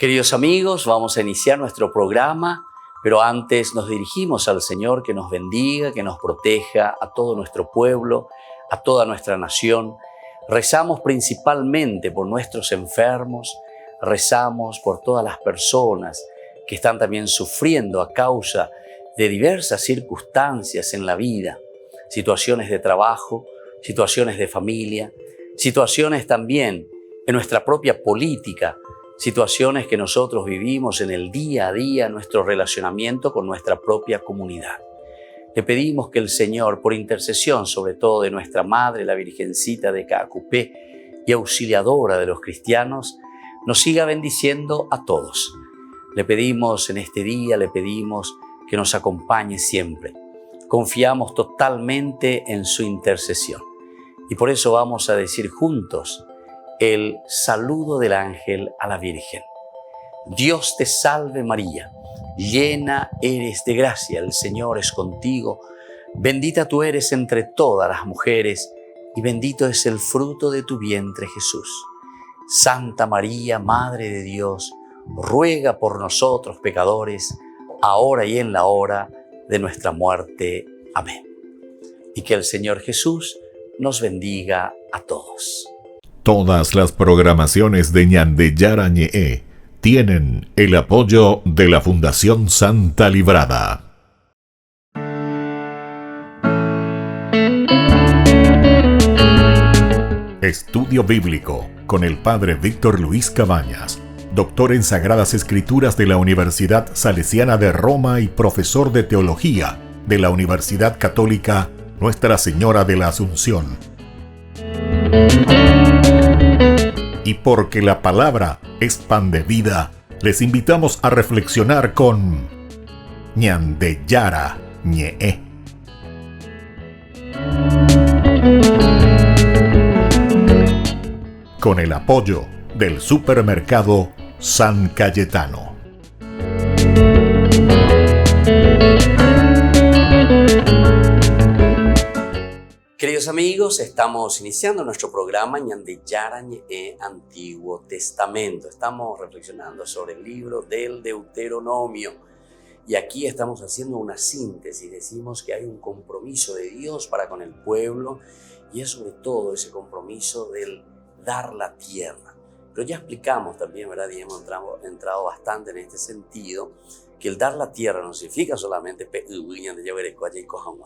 Queridos amigos, vamos a iniciar nuestro programa, pero antes nos dirigimos al Señor que nos bendiga, que nos proteja a todo nuestro pueblo, a toda nuestra nación. Rezamos principalmente por nuestros enfermos, rezamos por todas las personas que están también sufriendo a causa de diversas circunstancias en la vida, situaciones de trabajo, situaciones de familia, situaciones también en nuestra propia política, situaciones que nosotros vivimos en el día a día, nuestro relacionamiento con nuestra propia comunidad. Le pedimos que el Señor, por intercesión sobre todo de nuestra Madre, la Virgencita de Caacupé y auxiliadora de los cristianos, nos siga bendiciendo a todos. Le pedimos en este día, le pedimos que nos acompañe siempre. Confiamos totalmente en su intercesión. Y por eso vamos a decir juntos el saludo del ángel a la Virgen. Dios te salve María, llena eres de gracia, el Señor es contigo. Bendita tú eres entre todas las mujeres y bendito es el fruto de tu vientre Jesús. Santa María, Madre de Dios, ruega por nosotros pecadores, ahora y en la hora de nuestra muerte. Amén. Y que el Señor Jesús nos bendiga a todos. Todas las programaciones de Ñandeyara Ñe'e tienen el apoyo de la Fundación Santa Librada. Estudio Bíblico con el Padre Víctor Luis Cabañas, doctor en Sagradas Escrituras de la Universidad Salesiana de Roma y profesor de Teología de la Universidad Católica Nuestra Señora de la Asunción. Y porque la palabra es pan de vida, les invitamos a reflexionar con Ñandeyara Ñe'e. Con el apoyo del supermercado San Cayetano. Queridos amigos, estamos iniciando nuestro programa Ñandeyara Ñe'e Antiguo Testamento. Estamos reflexionando sobre el libro del Deuteronomio y aquí estamos haciendo una síntesis. Decimos que hay un compromiso de Dios para con el pueblo y es sobre todo ese compromiso del dar la tierra. Pero ya explicamos también, ¿verdad? Y hemos entrado bastante en este sentido, que el dar la tierra no significa solamente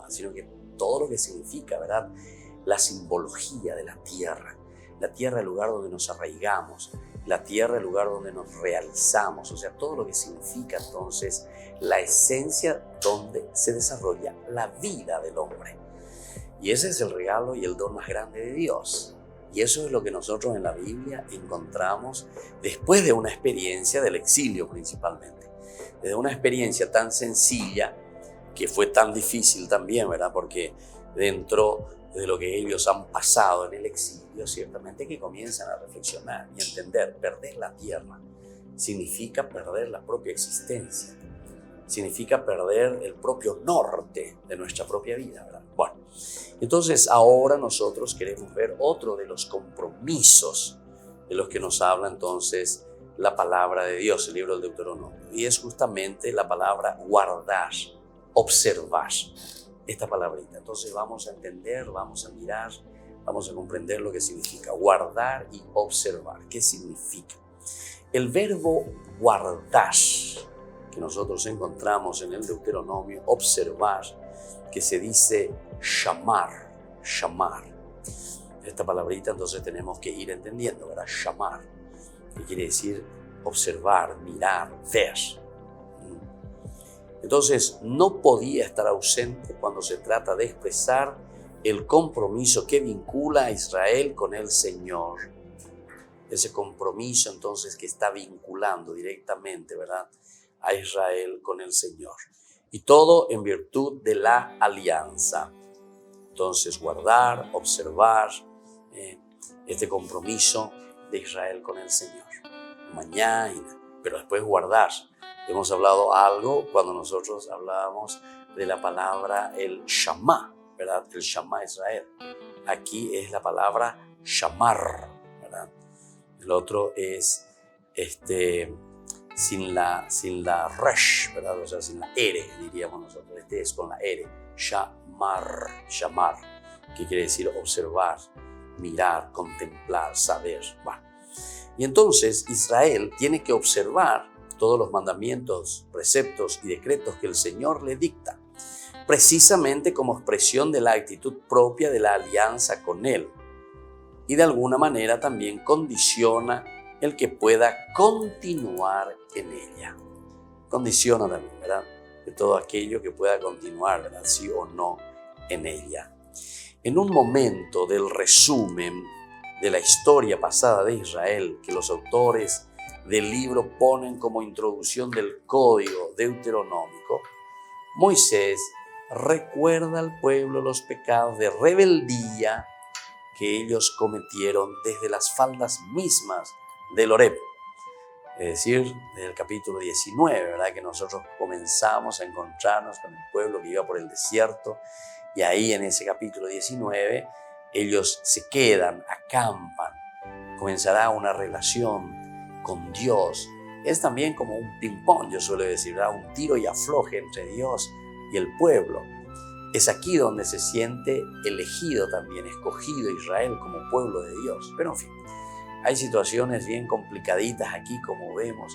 sino que todo lo que significa, ¿verdad? La simbología de la tierra el lugar donde nos arraigamos, la tierra el lugar donde nos realizamos, o sea, todo lo que significa entonces la esencia donde se desarrolla la vida del hombre. Y ese es el regalo y el don más grande de Dios. Y eso es lo que nosotros en la Biblia encontramos después de una experiencia del exilio principalmente. Desde una experiencia tan sencilla que fue tan difícil también, ¿verdad? Porque dentro de lo que ellos han pasado en el exilio, ciertamente que comienzan a reflexionar y entender, perder la tierra significa perder la propia existencia, significa perder el propio norte de nuestra propia vida, ¿verdad? Bueno, entonces ahora nosotros queremos ver otro de los compromisos de los que nos habla entonces la palabra de Dios, el libro del Deuteronomio, y es justamente la palabra guardar, observar, esta palabrita. Entonces vamos a entender, vamos a mirar, vamos a comprender lo que significa guardar y observar. ¿Qué significa? El verbo guardar, que nosotros encontramos en el Deuteronomio, observar, que se dice shamar. Esta palabrita entonces tenemos que ir entendiendo, ¿verdad? Shamar, que quiere decir observar, mirar, ver. Entonces, no podía estar ausente cuando se trata de expresar el compromiso que vincula a Israel con el Señor. Ese compromiso, entonces, que está vinculando directamente, ¿verdad?, a Israel con el Señor. Y todo en virtud de la alianza. Entonces, guardar, observar este compromiso de Israel con el Señor. Mañana, pero después guardar. Hemos hablado algo cuando nosotros hablábamos de la palabra el Shama, ¿verdad? El Shama Israel. Aquí es la palabra Shamar, ¿verdad? El otro es sin la resh, ¿verdad? O sea, sin la ere, diríamos nosotros. Este es con la ere, shamar, que quiere decir observar, mirar, contemplar, saber. Bueno. Y entonces Israel tiene que observar todos los mandamientos, preceptos y decretos que el Señor le dicta, precisamente como expresión de la actitud propia de la alianza con Él. Y de alguna manera también condiciona el que pueda continuar en ella. Condiciona también, ¿verdad? De todo aquello que pueda continuar, ¿verdad? Sí o no en ella. En un momento del resumen de la historia pasada de Israel, que los autores del libro ponen como introducción del código deuteronómico, Moisés recuerda al pueblo los pecados de rebeldía que ellos cometieron desde las faldas mismas del Horeb. Es decir, desde el capítulo 19, ¿verdad? Que nosotros comenzamos a encontrarnos con el pueblo que iba por el desierto, y ahí en ese capítulo 19 ellos se quedan, acampan, comenzará una relación con Dios. Es también como un ping-pong, yo suelo decir, ¿verdad? Un tiro y afloje entre Dios y el pueblo. Es aquí donde se siente elegido también, escogido Israel como pueblo de Dios. Pero en fin, hay situaciones bien complicaditas aquí, como vemos,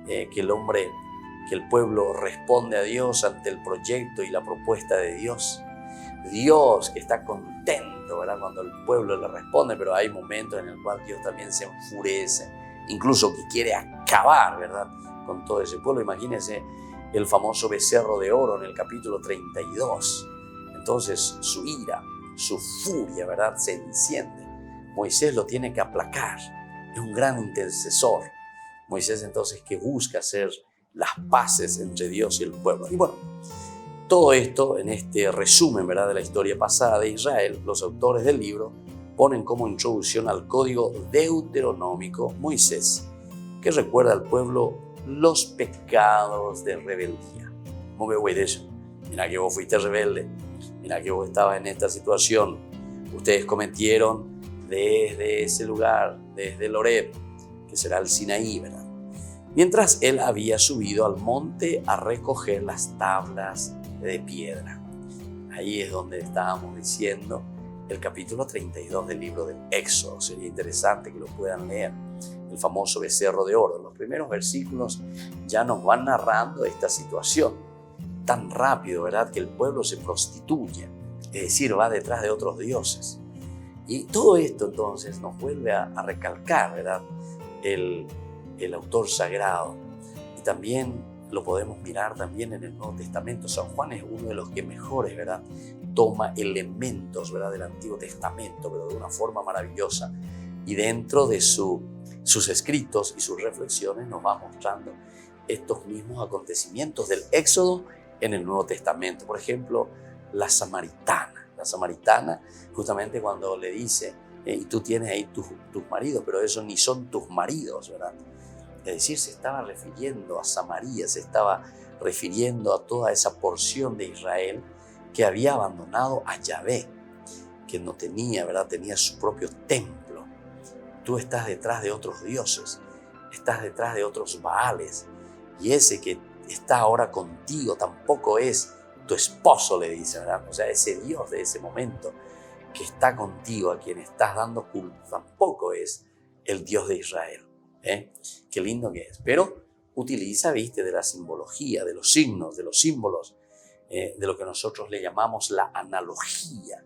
que el pueblo responde a Dios ante el proyecto y la propuesta de Dios. Dios que está contento, ¿verdad? Cuando el pueblo le responde, pero hay momentos en el cual Dios también se enfurece, incluso que quiere acabar, ¿verdad? Con todo ese pueblo. Imagínense el famoso becerro de oro en el capítulo 32. Entonces su ira, su furia, ¿verdad? Se enciende. Moisés lo tiene que aplacar. Es un gran intercesor. Moisés entonces que busca hacer las paces entre Dios y el pueblo. Y bueno, todo esto en este resumen, ¿verdad? De la historia pasada de Israel, los autores del libro ponen como introducción al código deuteronómico Moisés, que recuerda al pueblo los pecados de rebeldía. ¿Cómo me voy de eso? Mira que vos fuiste rebelde, mira que vos estabas en esta situación, ustedes cometieron desde ese lugar, desde el Horeb, que será el Sinaí, ¿verdad? Mientras él había subido al monte a recoger las tablas de piedra. Ahí es donde estábamos diciendo el capítulo 32 del libro del Éxodo. Sería interesante que lo puedan leer. El famoso becerro de oro. Los primeros versículos ya nos van narrando esta situación. Tan rápido, ¿verdad? Que el pueblo se prostituye. Es decir, va detrás de otros dioses. Y todo esto entonces nos vuelve a recalcar, ¿verdad? El autor sagrado. Y también lo podemos mirar también en el Nuevo Testamento. San Juan es uno de los que mejores, ¿verdad? Toma elementos, ¿verdad? Del Antiguo Testamento, pero de una forma maravillosa. Y dentro de sus escritos y sus reflexiones nos va mostrando estos mismos acontecimientos del Éxodo en el Nuevo Testamento. Por ejemplo, la samaritana. La samaritana, justamente cuando le dice, y tú tienes ahí tus maridos, pero esos ni son tus maridos, ¿verdad? Es decir, se estaba refiriendo a Samaria, se estaba refiriendo a toda esa porción de Israel que había abandonado a Yahvé, que no tenía, ¿verdad? Tenía su propio templo. Tú estás detrás de otros dioses, estás detrás de otros Baales, y ese que está ahora contigo tampoco es tu esposo, le dice, ¿verdad? O sea, ese Dios de ese momento que está contigo, a quien estás dando culto, tampoco es el Dios de Israel. Qué lindo que es. Pero utiliza, viste, de la simbología, de los signos, de los símbolos, de lo que nosotros le llamamos la analogía,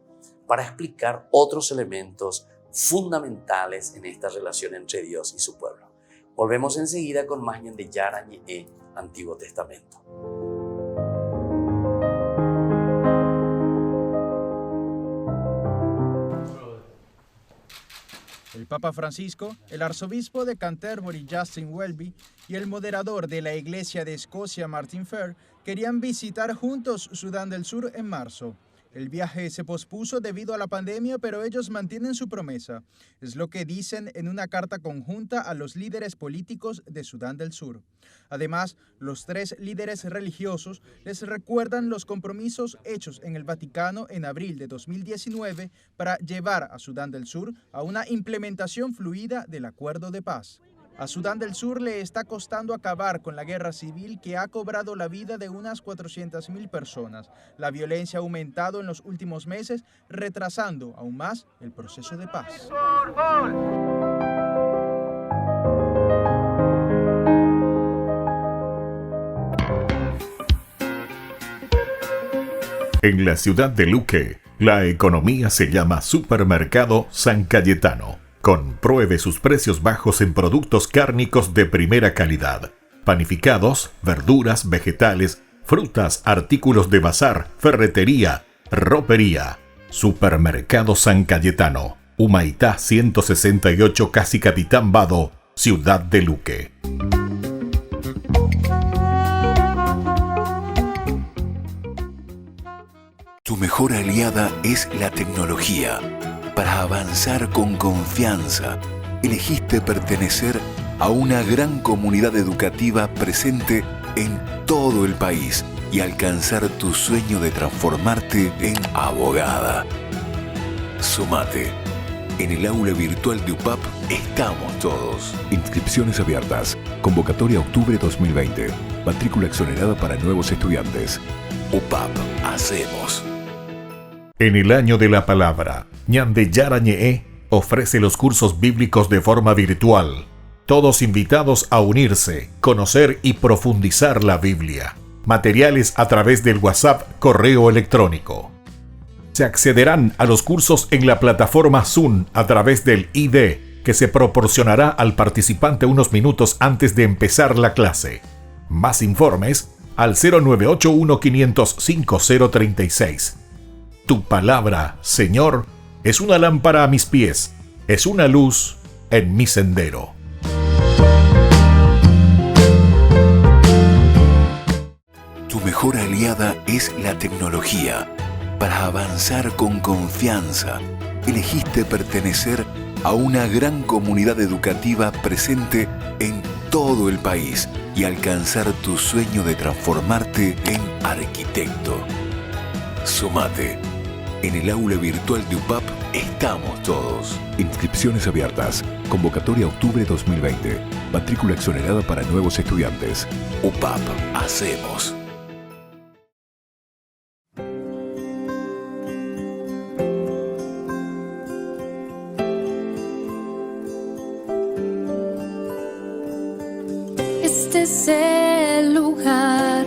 para explicar otros elementos fundamentales en esta relación entre Dios y su pueblo. Volvemos enseguida con más de Yarañe Antiguo Testamento. El Papa Francisco, el arzobispo de Canterbury Justin Welby y el moderador de la Iglesia de Escocia Martin Fair querían visitar juntos Sudán del Sur en marzo. El viaje se pospuso debido a la pandemia, pero ellos mantienen su promesa. Es lo que dicen en una carta conjunta a los líderes políticos de Sudán del Sur. Además, los tres líderes religiosos les recuerdan los compromisos hechos en el Vaticano en abril de 2019 para llevar a Sudán del Sur a una implementación fluida del acuerdo de paz. A Sudán del Sur le está costando acabar con la guerra civil que ha cobrado la vida de unas 400.000 personas. La violencia ha aumentado en los últimos meses, retrasando aún más el proceso de paz. En la ciudad de Luque, la economía se llama Supermercado San Cayetano. Compruebe sus precios bajos en productos cárnicos de primera calidad. Panificados, verduras, vegetales, frutas, artículos de bazar, ferretería, ropería. Supermercado San Cayetano, Humaitá 168, Casi Capitán Vado, ciudad de Luque. Tu mejor aliada es la tecnología. Para avanzar con confianza, elegiste pertenecer a una gran comunidad educativa presente en todo el país y alcanzar tu sueño de transformarte en abogada. Sumate. En el aula virtual de UPAP estamos todos. Inscripciones abiertas. Convocatoria octubre 2020. Matrícula exonerada para nuevos estudiantes. UPAP. Hacemos. En el año de la palabra, Ñande Yarañe'e ofrece los cursos bíblicos de forma virtual. Todos invitados a unirse, conocer y profundizar la Biblia. Materiales a través del WhatsApp, correo electrónico. Se accederán a los cursos en la plataforma Zoom a través del ID, que se proporcionará al participante unos minutos antes de empezar la clase. Más informes al 0981 505 036. Tu palabra, Señor, es una lámpara a mis pies, es una luz en mi sendero. Tu mejor aliada es la tecnología. Para avanzar con confianza, elegiste pertenecer a una gran comunidad educativa presente en todo el país y alcanzar tu sueño de transformarte en arquitecto. Sumate. En el aula virtual de UPAP estamos todos. Inscripciones abiertas. Convocatoria octubre 2020. Matrícula exonerada para nuevos estudiantes. UPAP. Hacemos. Este es el lugar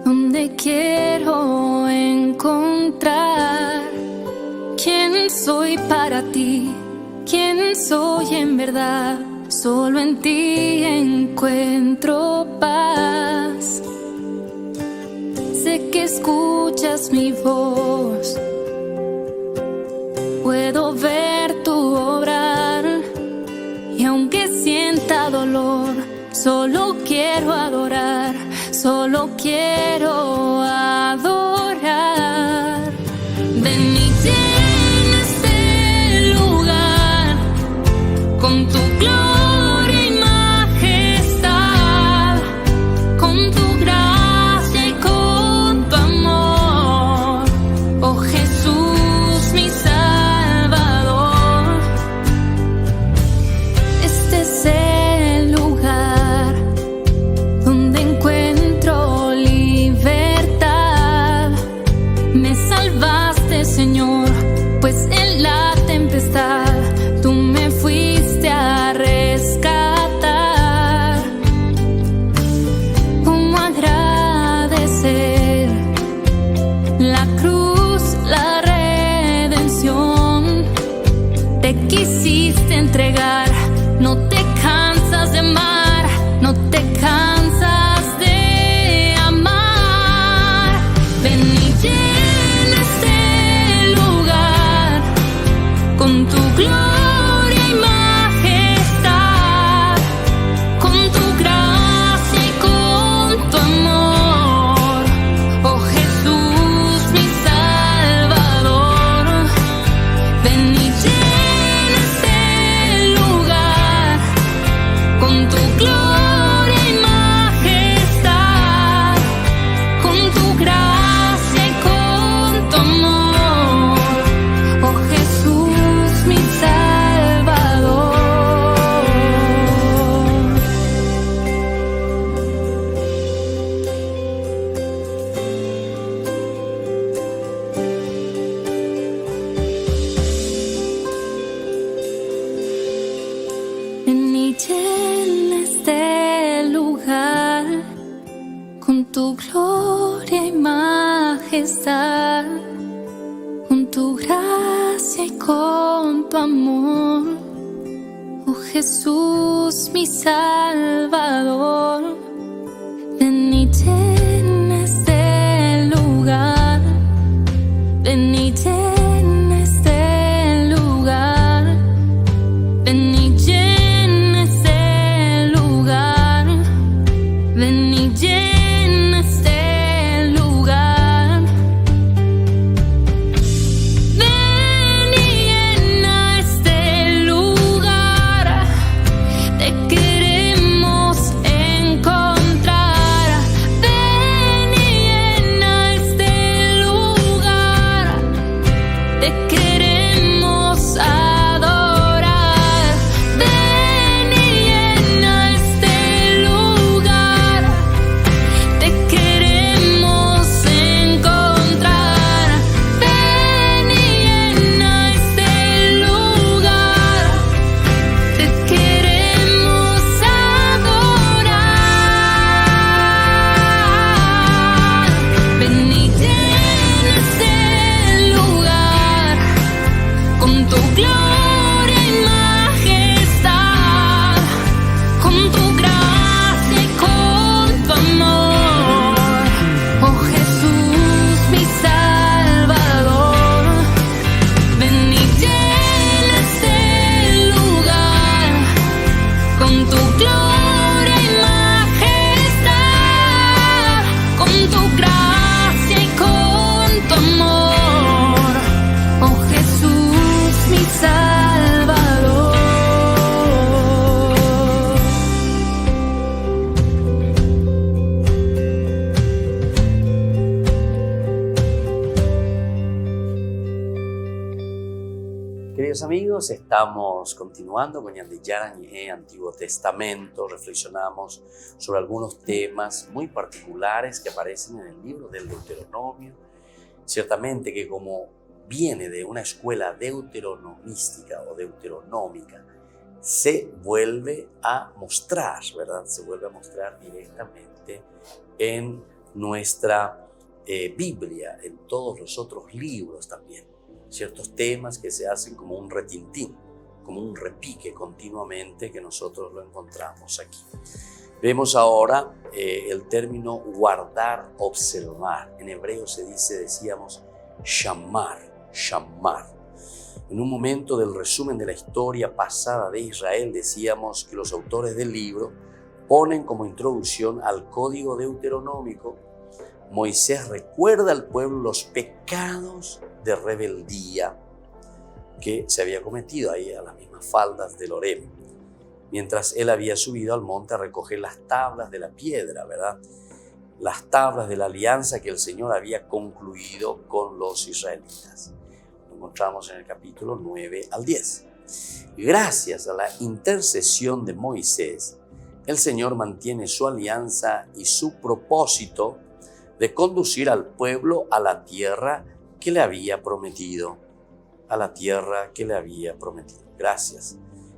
donde quiero encontrar quién soy para ti, quién soy en verdad. Solo en ti encuentro paz. Sé que escuchas mi voz, puedo ver tu obrar, y aunque sienta dolor, solo quiero adorar, solo quiero adorar. Ven y llena este lugar con tu gloria y majestad, con tu gracia y con tu amor, oh Jesús mi Salvador. Este es el lugar donde encuentro libertad. Me salvaste, Señor, pues en la tempestad tú me fuiste a rescatar. ¿Cómo agradecer la cruz, la redención? Te quisiste entregar, no te cansas de amar, no te cansas de amar. Ven y llena este lugar con tu gloria y majestad, con tu gracia y con tu amor, oh Jesús mi Salvador. Ven y llena este lugar tu gloria y majestad, con tu gracia y con tu amor, oh Jesús mi Salvador. Ven y llena este lugar, ven y llena este lugar, ven y llena este lugar, ven y llena este lugar, ven y llena este lugar, te queremos encontrar, ven y llena este lugar, te queremos adorar, ven y llena este lugar, te queremos encontrar, ven y llena este lugar, te queremos adorar, ven y llena este lugar, con tu gloria y majestad, con tu gracia y con tu amor, oh Jesús mi Salvador. Ven y llena este lugar, con tu gloria y majestad, con tu gracia y con tu amor, oh Jesús mi Salvador. Queridos amigos, estamos continuando con el Antiguo Testamento. Reflexionamos sobre algunos temas muy particulares que aparecen en el libro del Deuteronomio. Ciertamente que como viene de una escuela deuteronomística o deuteronómica, se vuelve a mostrar, ¿verdad? Se vuelve a mostrar directamente en nuestra Biblia, en todos los otros libros también. Ciertos temas que se hacen como un retintín, como un repique continuamente, que nosotros lo encontramos aquí. Vemos ahora el término guardar, observar. En hebreo decíamos shamar, shamar. En un momento del resumen de la historia pasada de Israel, decíamos que los autores del libro ponen como introducción al código deuteronómico. Moisés recuerda al pueblo los pecados de rebeldía que se había cometido ahí a las mismas faldas del Horeb, mientras él había subido al monte a recoger las tablas de la piedra, ¿verdad? Las tablas de la alianza que el Señor había concluido con los israelitas. Lo encontramos en el capítulo 9 al 10. Gracias a la intercesión de Moisés, el Señor mantiene su alianza y su propósito de conducir al pueblo a la tierra que le había prometido, a la tierra que le había prometido. Gracias.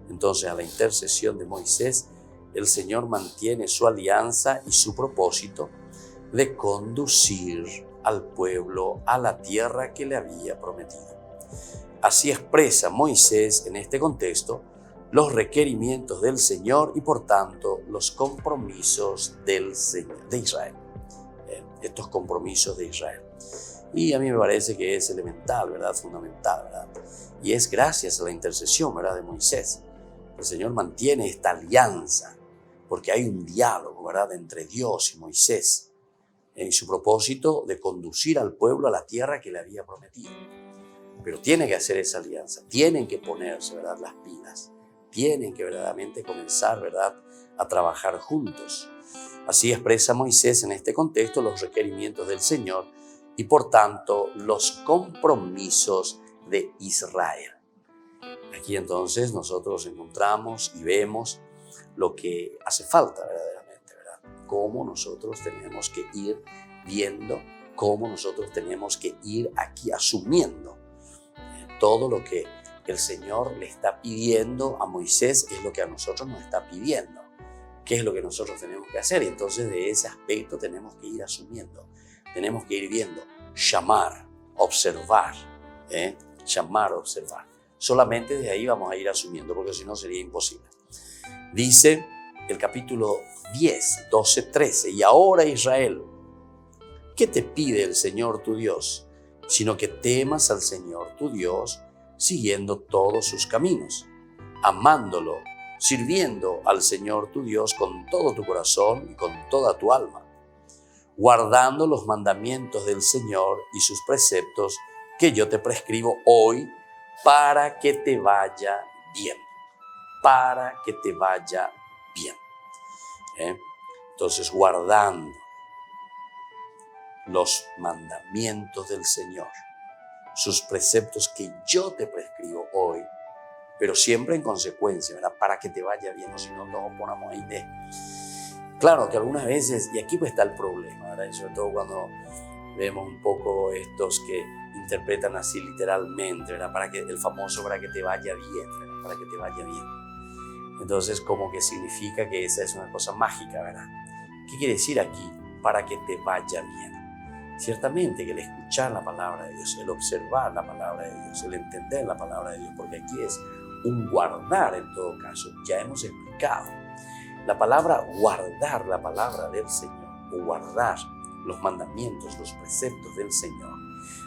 Entonces, a la intercesión de Moisés, el Señor mantiene su alianza y su propósito de conducir al pueblo a la tierra que le había prometido. Así expresa Moisés en este contexto los requerimientos del Señor y por tanto los compromisos del Señor, de Israel. Estos compromisos de Israel. Y a mí me parece que es elemental, ¿verdad? Fundamental, ¿verdad? Y es gracias a la intercesión, ¿verdad?, de Moisés. El Señor mantiene esta alianza porque hay un diálogo, ¿verdad?, entre Dios y Moisés en su propósito de conducir al pueblo a la tierra que le había prometido. Pero tiene que hacer esa alianza, tienen que ponerse, ¿verdad?, las pilas, tienen que verdaderamente comenzar, ¿verdad?, a trabajar juntos. Así expresa Moisés en este contexto los requerimientos del Señor y por tanto los compromisos de Israel. Aquí entonces nosotros encontramos y vemos lo que hace falta verdaderamente, ¿verdad? Cómo nosotros tenemos que ir viendo, cómo nosotros tenemos que ir aquí asumiendo todo lo que el Señor le está pidiendo a Moisés es lo que a nosotros nos está pidiendo. qué es lo que nosotros tenemos que hacer. Y entonces de ese aspecto tenemos que ir asumiendo, tenemos que ir viendo, llamar, observar, llamar, observar. Solamente de ahí vamos a ir asumiendo, porque si no sería imposible. Dice el capítulo 10, 12, 13, y ahora Israel, ¿qué te pide el Señor tu Dios? Sino que temas al Señor tu Dios, siguiendo todos sus caminos, amándolo, sirviendo al Señor tu Dios con todo tu corazón y con toda tu alma, guardando los mandamientos del Señor y sus preceptos que yo te prescribo hoy para que te vaya bien, para que te vaya bien. Entonces, guardando los mandamientos del Señor, sus preceptos que yo te prescribo hoy, pero siempre en consecuencia, ¿verdad? Para que te vaya bien, o si no, nos ponemos ahí de... Claro que algunas veces, y aquí pues está el problema, ¿verdad? Y sobre todo cuando vemos un poco estos que interpretan así literalmente, ¿verdad? Para que el famoso para que te vaya bien, ¿verdad? Para que te vaya bien. Entonces, como que significa que esa es una cosa mágica, ¿verdad? ¿Qué quiere decir aquí? Para que te vaya bien. Ciertamente que el escuchar la palabra de Dios, el observar la palabra de Dios, el entender la palabra de Dios, porque aquí es un guardar en todo caso. Ya hemos explicado. La palabra guardar la palabra del Señor, o guardar los mandamientos, los preceptos del Señor,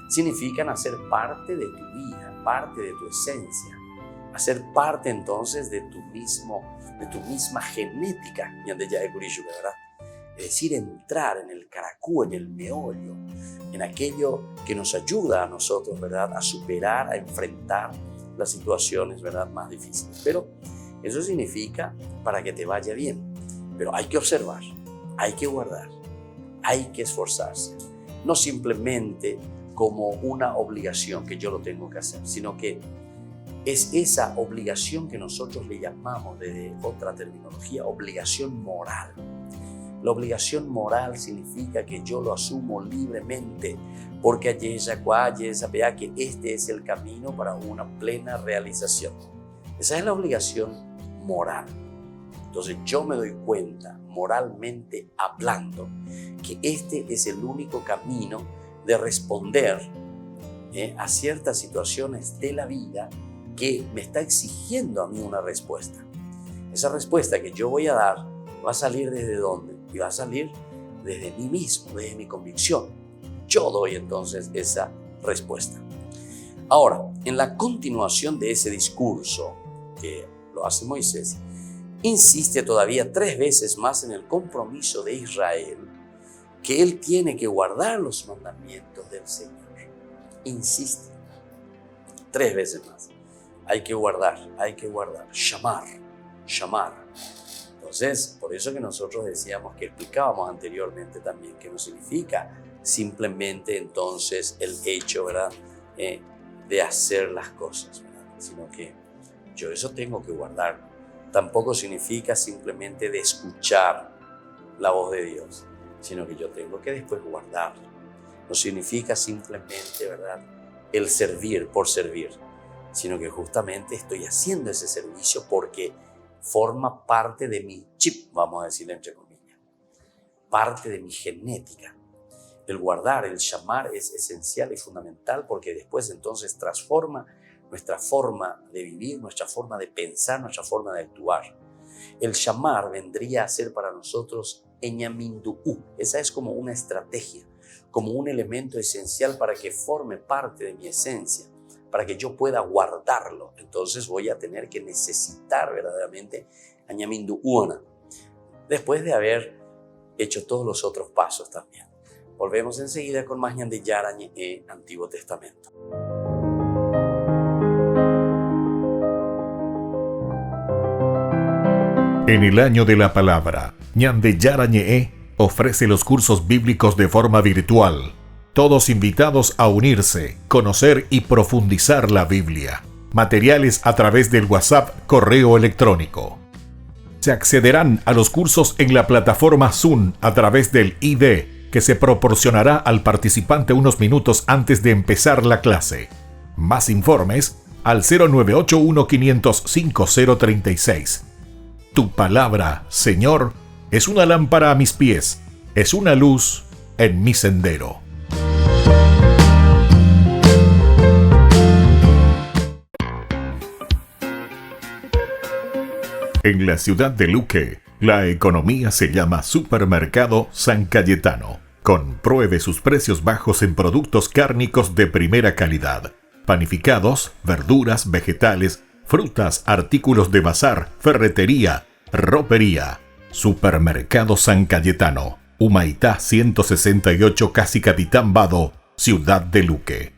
significan hacer parte de tu vida, parte de tu esencia, hacer parte entonces de tu misma genética, ¿verdad? Es decir, entrar en el caracú, en el meollo, en aquello que nos ayuda a nosotros, ¿verdad?, a superar, a enfrentar las situaciones, ¿verdad?, más difíciles. Pero eso significa para que te vaya bien. Pero hay que observar, hay que guardar, hay que esforzarse. No simplemente como una obligación que yo lo tengo que hacer, sino que es esa obligación que nosotros le llamamos, desde otra terminología, obligación moral. La obligación moral significa que yo lo asumo libremente, porque allí sabía que este es el camino para una plena realización. Esa es la obligación moral. Entonces yo me doy cuenta, moralmente hablando, que este es el único camino de responder a ciertas situaciones de la vida que me está exigiendo a mí una respuesta. Esa respuesta que yo voy a dar va a salir ¿desde dónde? Y va a salir desde mí mismo, desde mi convicción. Yo doy entonces esa respuesta. Ahora, en la continuación de ese discurso que lo hace Moisés, insiste todavía 3 veces más en el compromiso de Israel, que él tiene que guardar los mandamientos del Señor. Insiste 3 veces más. Hay que guardar, llamar. Entonces, por eso que nosotros decíamos, que explicábamos anteriormente también, que no significa simplemente entonces el hecho, ¿verdad?, de hacer las cosas, ¿verdad?, sino que yo eso tengo que guardar. Tampoco significa simplemente de escuchar la voz de Dios, sino que yo tengo que después guardarlo. No significa simplemente, ¿verdad?, el servir por servir, sino que justamente estoy haciendo ese servicio porque forma parte de mi chip, vamos a decirle entre comillas, parte de mi genética. El guardar, el llamar es esencial y fundamental, porque después entonces transforma nuestra forma de vivir, nuestra forma de pensar, nuestra forma de actuar. El llamar vendría a ser para nosotros eñamindu'u. Esa es como una estrategia, como un elemento esencial para que forme parte de mi esencia, para que yo pueda guardarlo. Entonces voy a tener que necesitar verdaderamente añamindu'uana, después de haber hecho todos los otros pasos también. Volvemos enseguida con más Ñande Yarañe Antiguo Testamento. En el año de la palabra, Ñande Yarañe ofrece los cursos bíblicos de forma virtual. Todos invitados a unirse, conocer y profundizar la Biblia. Materiales a través del WhatsApp, correo electrónico. Se accederán a los cursos en la plataforma Zoom a través del ID, que se proporcionará al participante unos minutos antes de empezar la clase. Más informes al 0981 500 5036. Tu palabra, Señor, es una lámpara a mis pies, es una luz en mi sendero. En la ciudad de Luque, la economía se llama Supermercado San Cayetano. Compruebe sus precios bajos en productos cárnicos de primera calidad. Panificados, verduras, vegetales, frutas, artículos de bazar, ferretería, ropería. Supermercado San Cayetano, Humaitá 168, Casi Capitán Vado, ciudad de Luque.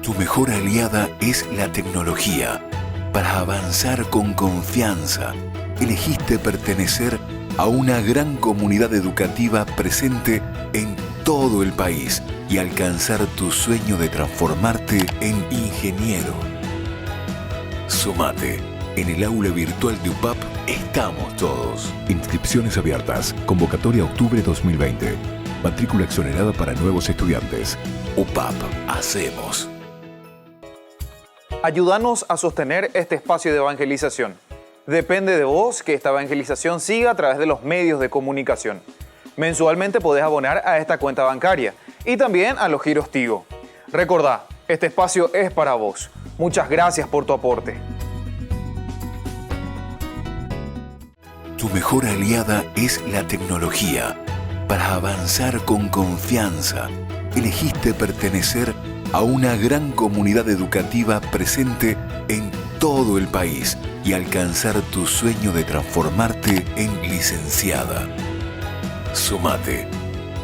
Tu mejor aliada es la tecnología. Para avanzar con confianza, elegiste pertenecer a una gran comunidad educativa presente en todo el país y alcanzar tu sueño de transformarte en ingeniero. Sumate. En el aula virtual de UPAP estamos todos. Inscripciones abiertas. Convocatoria octubre 2020. Matrícula exonerada para nuevos estudiantes. UPAP. Hacemos. Ayúdanos a sostener este espacio de evangelización. Depende de vos que esta evangelización siga a través de los medios de comunicación. Mensualmente podés abonar a esta cuenta bancaria y también a los giros Tigo. Recordá, este espacio es para vos. Muchas gracias por tu aporte. Tu mejor aliada es la tecnología. Para avanzar con confianza, elegiste pertenecer a una gran comunidad educativa presente en todo el país y alcanzar tu sueño de transformarte en licenciada. Sumate.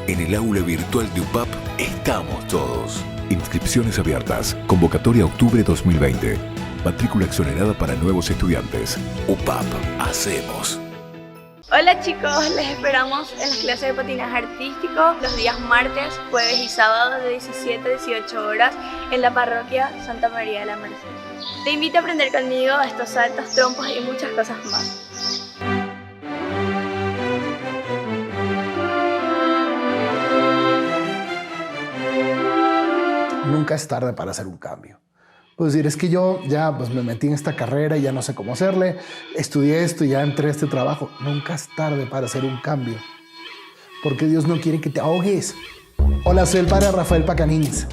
En el aula virtual de UPAP estamos todos. Inscripciones abiertas. Convocatoria octubre 2020. Matrícula exonerada para nuevos estudiantes. UPAP. Hacemos. Hola chicos, les esperamos en las clases de patinaje artístico los días martes, jueves y sábados de 17 a 18 horas en la parroquia Santa María de la Merced. Te invito a aprender conmigo estos saltos, trompos y muchas cosas más. Nunca es tarde para hacer un cambio. Pues decir, es que yo ya pues, me metí en esta carrera y ya no sé cómo hacerle, estudié esto y ya entré a este trabajo. Nunca es tarde para hacer un cambio, porque Dios no quiere que te ahogues. Hola, soy el padre Rafael Pacanins.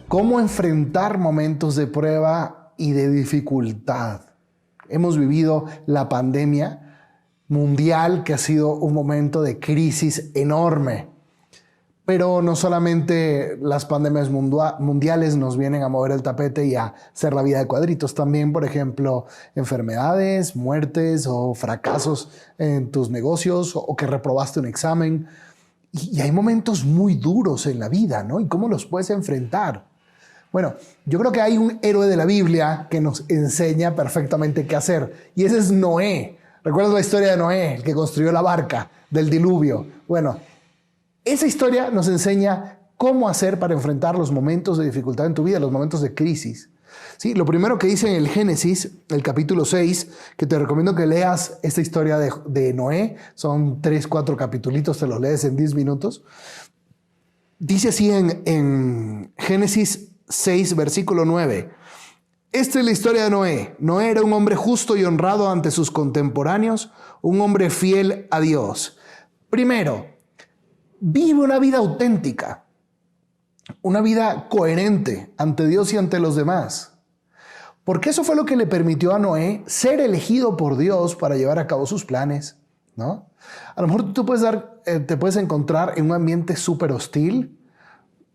¿Cómo enfrentar momentos de prueba y de dificultad? Hemos vivido la pandemia mundial, que ha sido un momento de crisis enorme. Pero no solamente las pandemias mundiales nos vienen a mover el tapete y a hacer la vida de cuadritos. También, por ejemplo, enfermedades, muertes o fracasos en tus negocios o que reprobaste un examen. Y hay momentos muy duros en la vida, ¿no? ¿Y cómo los puedes enfrentar? Bueno, yo creo que hay un héroe de la Biblia que nos enseña perfectamente qué hacer. Y ese es Noé. ¿Recuerdas la historia de Noé, el que construyó la barca del diluvio? Bueno, esa historia nos enseña cómo hacer para enfrentar los momentos de dificultad en tu vida, los momentos de crisis. ¿Sí? Lo primero que dice en el Génesis, el capítulo 6, que te recomiendo que leas esta historia de Noé, son 3-4 capitulitos, te los lees en 10 minutos. Dice así en Génesis 6, versículo 9. Esta es la historia de Noé. Noé era un hombre justo y honrado ante sus contemporáneos, un hombre fiel a Dios. Primero, vive una vida auténtica, una vida coherente ante Dios y ante los demás. Porque eso fue lo que le permitió a Noé ser elegido por Dios para llevar a cabo sus planes, ¿no? A lo mejor tú te puedes encontrar en un ambiente súper hostil,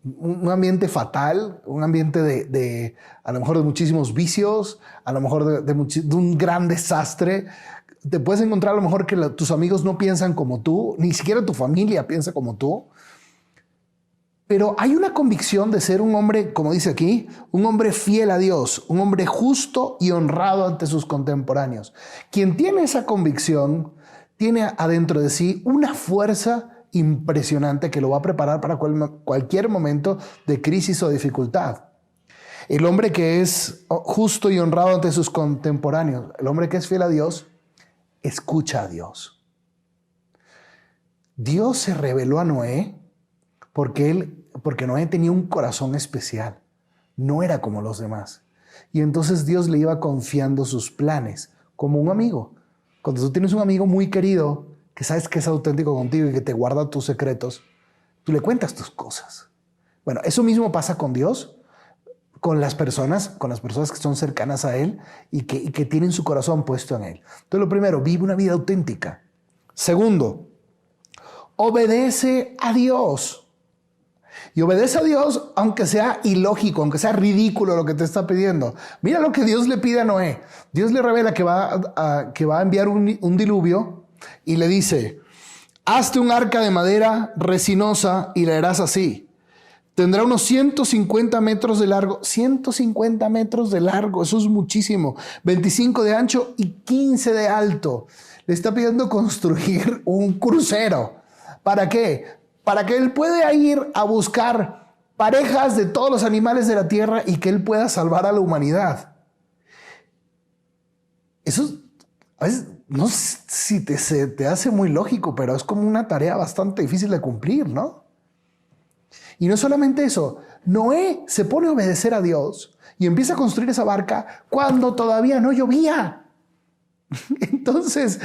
un ambiente fatal, un ambiente a lo mejor de muchísimos vicios, a lo mejor de un gran desastre. Te puedes encontrar a lo mejor que tus amigos no piensan como tú, ni siquiera tu familia piensa como tú. Pero hay una convicción de ser un hombre, como dice aquí, un hombre fiel a Dios, un hombre justo y honrado ante sus contemporáneos. Quien tiene esa convicción tiene adentro de sí una fuerza impresionante que lo va a preparar para cualquier momento de crisis o dificultad. El hombre que es justo y honrado ante sus contemporáneos, el hombre que es fiel a Dios, escucha a Dios. Dios se reveló a Noé porque Noé tenía un corazón especial. no era como los demás. Y entonces Dios le iba confiando sus planes, como un amigo. Cuando tú tienes un amigo muy querido, que sabes que es auténtico contigo y que te guarda tus secretos, tú le cuentas tus cosas. Bueno, eso mismo pasa con Dios, con las personas que son cercanas a Él y que tienen su corazón puesto en Él. Entonces, lo primero, vive una vida auténtica. Segundo, obedece a Dios. Y obedece a Dios aunque sea ilógico, aunque sea ridículo lo que te está pidiendo. Mira lo que Dios le pide a Noé. Dios le revela que va a enviar un diluvio y le dice: hazte un arca de madera resinosa y la harás así. Tendrá unos 150 metros de largo. 150 metros de largo, eso es muchísimo. 25 de ancho y 15 de alto. Le está pidiendo construir un crucero. ¿Para qué? Para que él pueda ir a buscar parejas de todos los animales de la tierra y que él pueda salvar a la humanidad. Eso a veces no sé si se te hace muy lógico, pero es como una tarea bastante difícil de cumplir, ¿no? Y no solamente eso, Noé se pone a obedecer a Dios y empieza a construir esa barca cuando todavía no llovía. Entonces,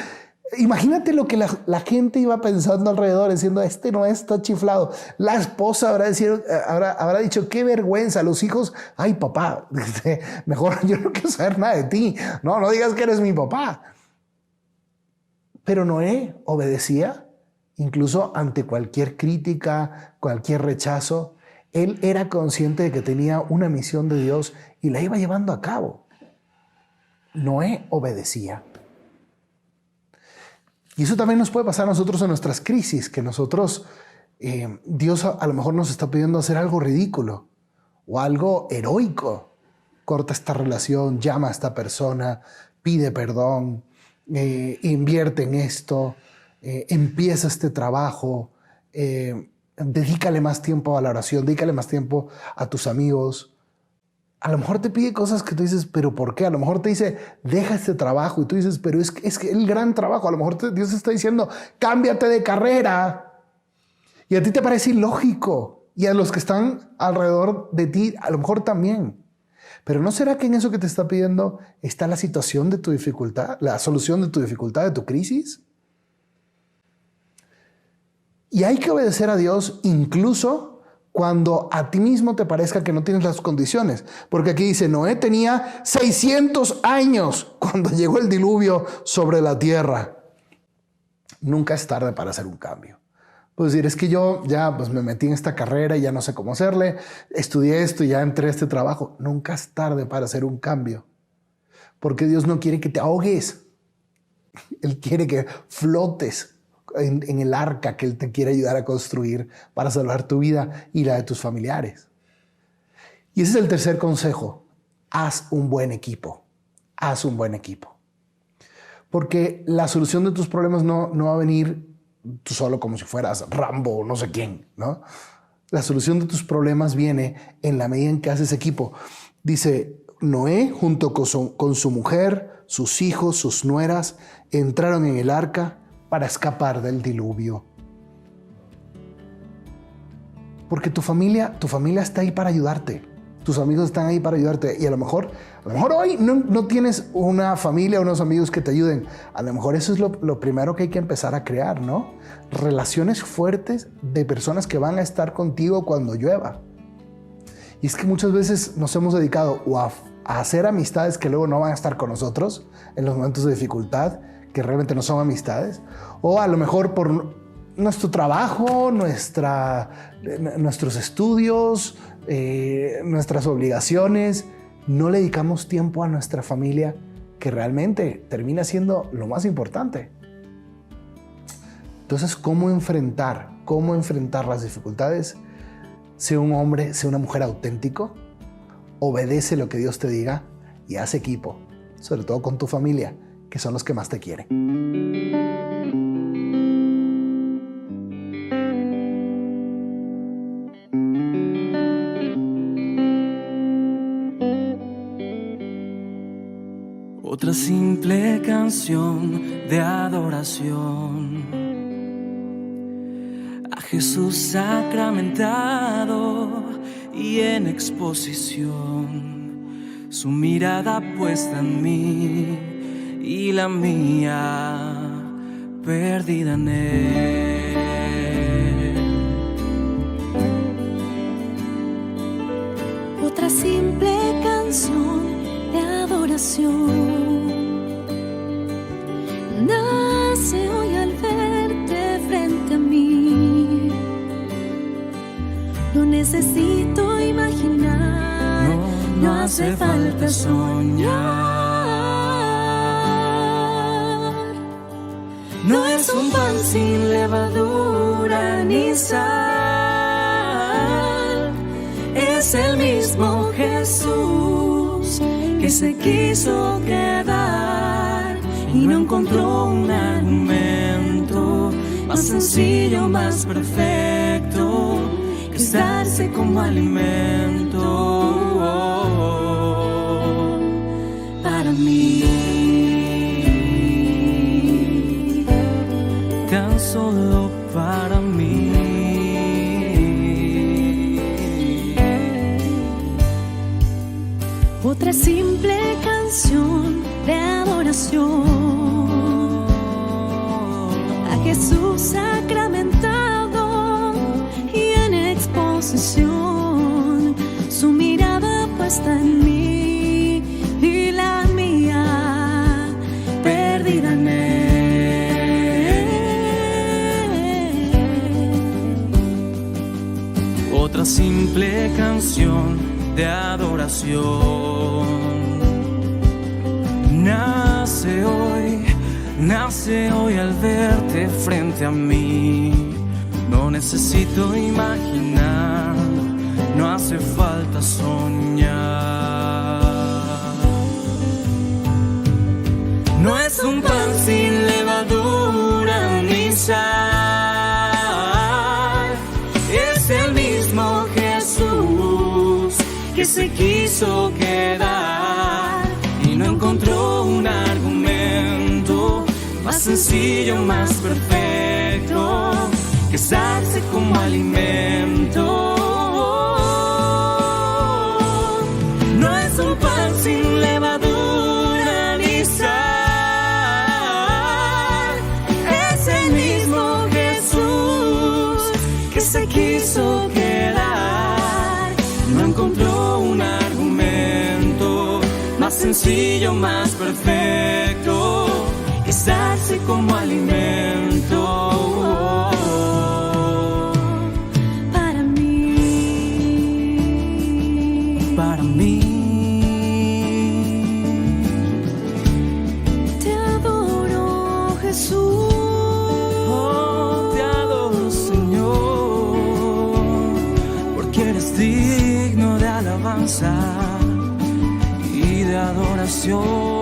imagínate lo que la gente iba pensando alrededor, diciendo: este Noé está chiflado. La esposa habrá dicho: qué vergüenza. Los hijos: ay, papá, mejor yo no quiero saber nada de ti. No digas que eres mi papá. Pero Noé obedecía. Incluso ante cualquier crítica, cualquier rechazo, él era consciente de que tenía una misión de Dios y la iba llevando a cabo. Noé obedecía. Y eso también nos puede pasar a nosotros en nuestras crisis, que nosotros, Dios a lo mejor nos está pidiendo hacer algo ridículo o algo heroico. Corta esta relación, llama a esta persona, pide perdón, invierte en esto. Empieza este trabajo, dedícale más tiempo a la oración, dedícale más tiempo a tus amigos. A lo mejor te pide cosas que tú dices: ¿pero por qué? A lo mejor te dice: deja este trabajo, y tú dices: pero es que el gran trabajo. A lo mejor Dios te está diciendo: cámbiate de carrera. Y a ti te parece ilógico, y a los que están alrededor de ti a lo mejor también. Pero ¿no será que en eso que te está pidiendo está la situación de tu dificultad, la solución de tu dificultad, de tu crisis? Y hay que obedecer a Dios incluso cuando a ti mismo te parezca que no tienes las condiciones. Porque aquí dice: Noé tenía 600 años cuando llegó el diluvio sobre la tierra. Nunca es tarde para hacer un cambio. Pues decir: es que yo ya me metí en esta carrera y ya no sé cómo hacerle. Estudié esto y ya entré a este trabajo. Nunca es tarde para hacer un cambio. Porque Dios no quiere que te ahogues. Él quiere que flotes en el arca que Él te quiere ayudar a construir para salvar tu vida y la de tus familiares. Y ese es el tercer consejo: haz un buen equipo. Haz un buen equipo. Porque la solución de tus problemas no va a venir tú solo, como si fueras Rambo o no sé quién, ¿no? La solución de tus problemas viene en la medida en que haces equipo. Dice: Noé, junto con su mujer, sus hijos, sus nueras, entraron en el arca para escapar del diluvio. Porque tu familia está ahí para ayudarte. Tus amigos están ahí para ayudarte. Y a lo mejor hoy no tienes una familia o unos amigos que te ayuden. A lo mejor eso es lo primero que hay que empezar a crear, ¿no? Relaciones fuertes de personas que van a estar contigo cuando llueva. Y es que muchas veces nos hemos dedicado a hacer amistades que luego no van a estar con nosotros en los momentos de dificultad, que realmente no son amistades, o a lo mejor por nuestro trabajo, nuestros estudios, nuestras obligaciones, no le dedicamos tiempo a nuestra familia, que realmente termina siendo lo más importante. Entonces, ¿cómo enfrentar las dificultades? Sé un hombre, sé una mujer auténtico, obedece lo que Dios te diga y haz equipo, sobre todo con tu familia, que son los que más te quieren. Otra simple canción de adoración a Jesús sacramentado y en exposición, su mirada puesta en mí y la mía perdida en él. Otra simple canción de adoración nace hoy al verte frente a mí. No necesito imaginar, no hace falta soñar. No es un pan sin levadura ni sal, es el mismo Jesús que se quiso quedar y no encontró un argumento más sencillo, más perfecto que darse como alimento para mí. Tan solo para mí. Otra simple canción de adoración a Jesús sacramentado y en exposición, su mirada puesta en mí y la mía perdida en él. Otra simple canción de adoración nace hoy al verte frente a mí. No necesito imaginar, no hace falta soñar. No es un pan sin levadura ni sal, es el mismo Jesús que se quiso quedar y no encontró un argumento más sencillo, más perfecto que darse como alimento. No es un pan sin levadura ni sal, es el mismo Jesús que se quiso quedar, no encontró un argumento más sencillo, más perfecto que darse como alimento para mí, para mí. Te adoro, Jesús. Oh, te adoro, Señor, porque eres digno de alabanza y de adoración.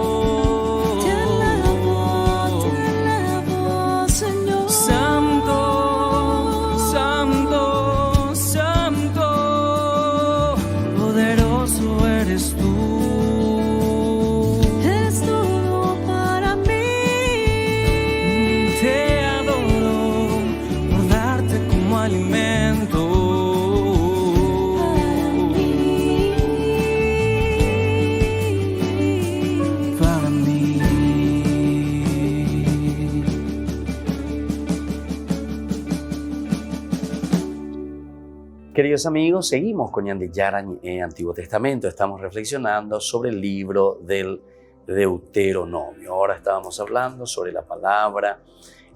Queridos amigos, seguimos con Ñande Yara en Antiguo Testamento. Estamos reflexionando sobre el libro del Deuteronomio. Ahora estábamos hablando sobre la palabra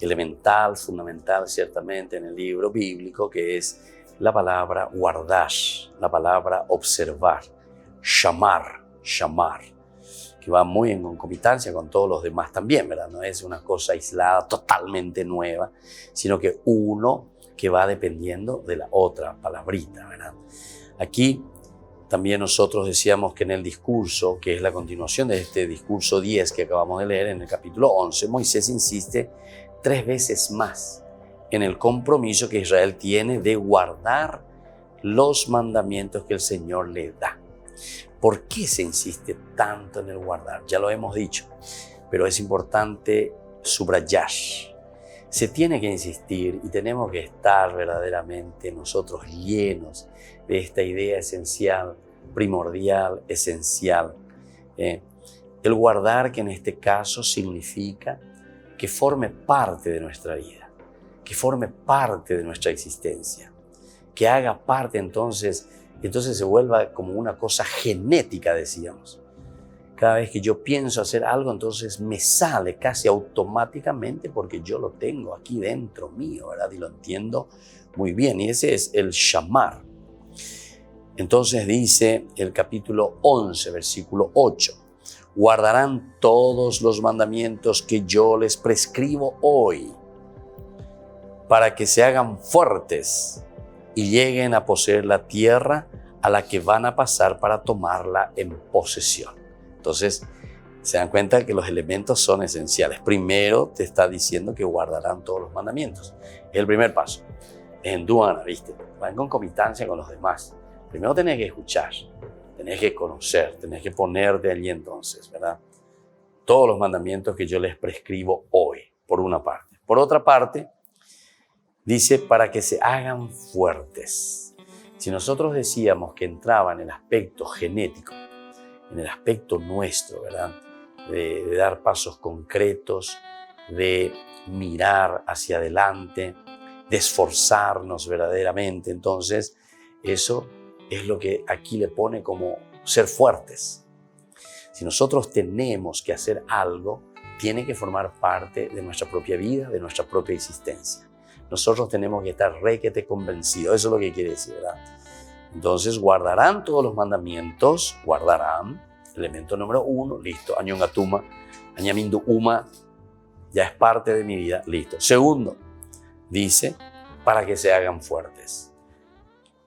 elemental, fundamental ciertamente en el libro bíblico, que es la palabra guardar, la palabra observar, shamar, que va muy en concomitancia con todos los demás también, ¿verdad? No es una cosa aislada, totalmente nueva, sino que uno que va dependiendo de la otra palabrita, ¿verdad? Aquí también nosotros decíamos que en el discurso, que es la continuación de este discurso 10 que acabamos de leer en el capítulo 11, Moisés insiste 3 veces más en el compromiso que Israel tiene de guardar los mandamientos que el Señor le da. ¿Por qué se insiste tanto en el guardar? Ya lo hemos dicho, pero es importante subrayar se tiene que insistir y tenemos que estar verdaderamente nosotros llenos de esta idea esencial, primordial, esencial. El guardar, que en este caso significa que forme parte de nuestra vida, que forme parte de nuestra existencia, que haga parte entonces se vuelva como una cosa genética, decíamos. Cada vez que yo pienso hacer algo, entonces me sale casi automáticamente porque yo lo tengo aquí dentro mío, ¿verdad? Y lo entiendo muy bien. Y ese es el shamar. Entonces dice el capítulo 11, versículo 8. Guardarán todos los mandamientos que yo les prescribo hoy para que se hagan fuertes y lleguen a poseer la tierra a la que van a pasar para tomarla en posesión. Entonces, se dan cuenta que los elementos son esenciales. Primero, te está diciendo que guardarán todos los mandamientos. Es el primer paso. En Duana, ¿viste? Va en concomitancia con los demás. Primero tenés que escuchar, tenés que conocer, tenés que ponerte allí entonces, ¿verdad? Todos los mandamientos que yo les prescribo hoy, por una parte. Por otra parte, dice para que se hagan fuertes. Si nosotros decíamos que entraba en el aspecto genético, en el aspecto nuestro, ¿verdad? De dar pasos concretos, de mirar hacia adelante, de esforzarnos verdaderamente. Entonces, eso es lo que aquí le pone como ser fuertes. Si nosotros tenemos que hacer algo, tiene que formar parte de nuestra propia vida, de nuestra propia existencia. Nosotros tenemos que estar requete convencidos. Eso es lo que quiere decir, ¿verdad? Entonces, guardarán todos los mandamientos, guardarán, elemento número 1, listo, añongatuma, añamindu uma, ya es parte de mi vida, listo. Segundo, dice, para que se hagan fuertes.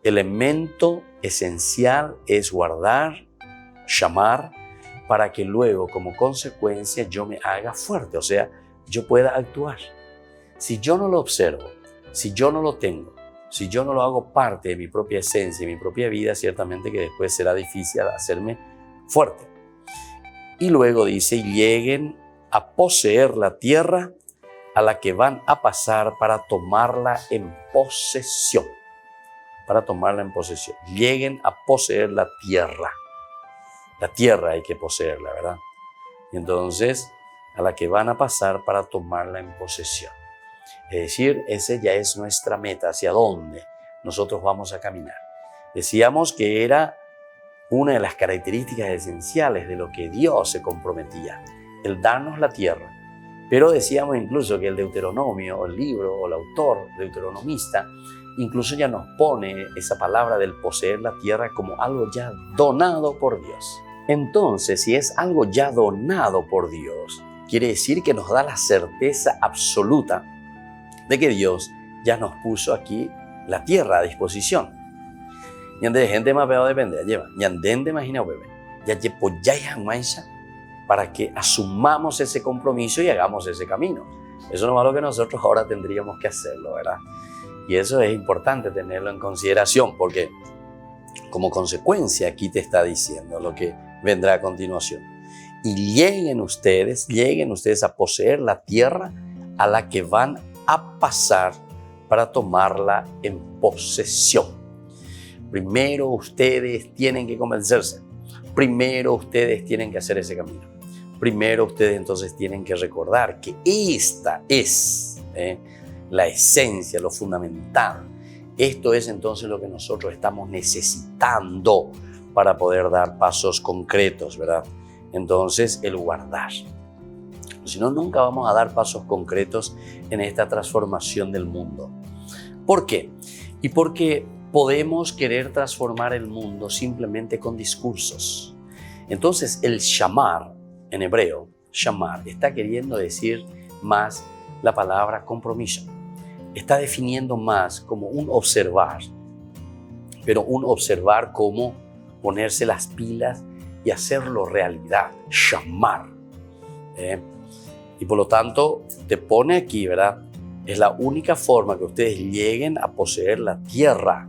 Elemento esencial es guardar, llamar, para que luego, como consecuencia, yo me haga fuerte, o sea, yo pueda actuar. Si yo no lo observo, si yo no lo tengo, si yo no lo hago parte de mi propia esencia, de mi propia vida, ciertamente que después será difícil hacerme fuerte. Y luego dice, lleguen a poseer la tierra a la que van a pasar para tomarla en posesión. Para tomarla en posesión. Lleguen a poseer la tierra. La tierra hay que poseerla, ¿verdad? Y entonces, a la que van a pasar para tomarla en posesión. Es decir, esa ya es nuestra meta, hacia dónde nosotros vamos a caminar. Decíamos que era una de las características esenciales de lo que Dios se comprometía, el darnos la tierra. Pero decíamos incluso que el Deuteronomio, o el libro, o el autor deuteronomista, incluso ya nos pone esa palabra del poseer la tierra como algo ya donado por Dios. Entonces, si es algo ya donado por Dios, quiere decir que nos da la certeza absoluta de que Dios ya nos puso aquí la tierra a disposición. Yande de gente más peor depende, lleva. Yandende imagina bebé. Ya para que asumamos ese compromiso y hagamos ese camino. Eso no es lo que nosotros ahora tendríamos que hacerlo, ¿verdad? Y eso es importante tenerlo en consideración porque como consecuencia aquí te está diciendo lo que vendrá a continuación. Y lleguen ustedes a poseer la tierra a la que van a pasar para tomarla en posesión. Primero ustedes tienen que convencerse. Primero ustedes tienen que hacer ese camino. Primero ustedes entonces tienen que recordar que esta es la esencia, lo fundamental. Esto es entonces lo que nosotros estamos necesitando para poder dar pasos concretos, ¿verdad? Entonces, el guardar. Si no, nunca vamos a dar pasos concretos en esta transformación del mundo. ¿Por qué? Y porque podemos querer transformar el mundo simplemente con discursos. Entonces, el shamar, en hebreo, shamar, está queriendo decir más la palabra compromiso. Está definiendo más como un observar, pero un observar como ponerse las pilas y hacerlo realidad, shamar. Y por lo tanto, te pone aquí, ¿verdad? Es la única forma que ustedes lleguen a poseer la tierra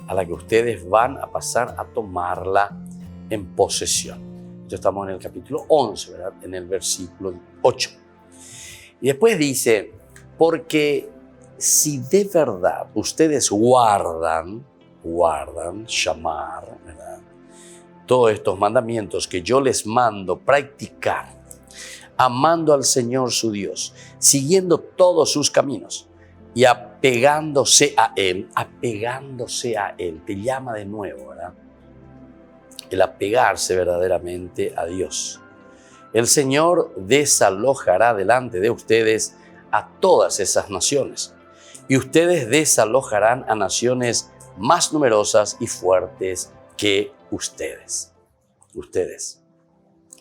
a la que ustedes van a pasar a tomarla en posesión. Ya estamos en el capítulo 11, ¿verdad? En el versículo 8. Y después dice, Porque si de verdad ustedes guardan, shamar, ¿verdad?, todos estos mandamientos que yo les mando practicar, amando al Señor su Dios, siguiendo todos sus caminos y apegándose a Él, te llama de nuevo, ¿verdad? El apegarse verdaderamente a Dios. El Señor desalojará delante de ustedes a todas esas naciones y ustedes desalojarán a naciones más numerosas y fuertes que ustedes. Ustedes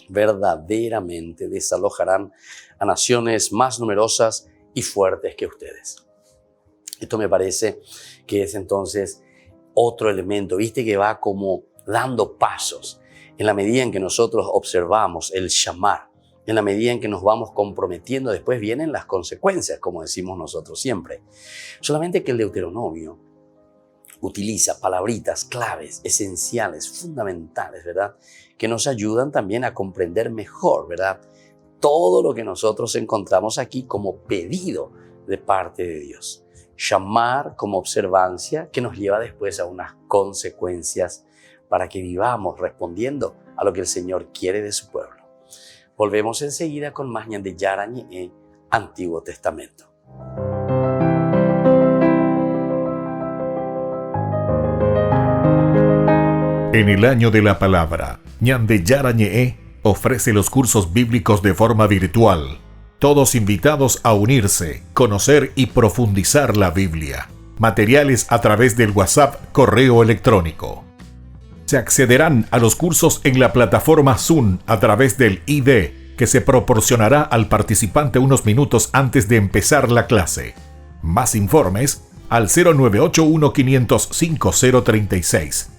verdaderamente desalojarán a naciones más numerosas y fuertes que ustedes. Esto me parece que es entonces otro elemento, viste, que va como dando pasos en la medida en que nosotros observamos el shamar, en la medida en que nos vamos comprometiendo, después vienen las consecuencias, como decimos nosotros siempre. Solamente que el Deuteronomio utiliza palabritas claves, esenciales, fundamentales, ¿verdad?, que nos ayudan también a comprender mejor, ¿verdad?, todo lo que nosotros encontramos aquí como pedido de parte de Dios. Shamar como observancia que nos lleva después a unas consecuencias para que vivamos respondiendo a lo que el Señor quiere de su pueblo. Volvemos enseguida con más Ñande Yara Ñe'e, Antiguo Testamento. En el año de la palabra, Ñande Yara Ñe'e ofrece los cursos bíblicos de forma virtual. Todos invitados a unirse, conocer y profundizar la Biblia. Materiales a través del WhatsApp, correo electrónico. Se accederán a los cursos en la plataforma Zoom a través del ID, que se proporcionará al participante unos minutos antes de empezar la clase. Más informes al 0981-500-5036.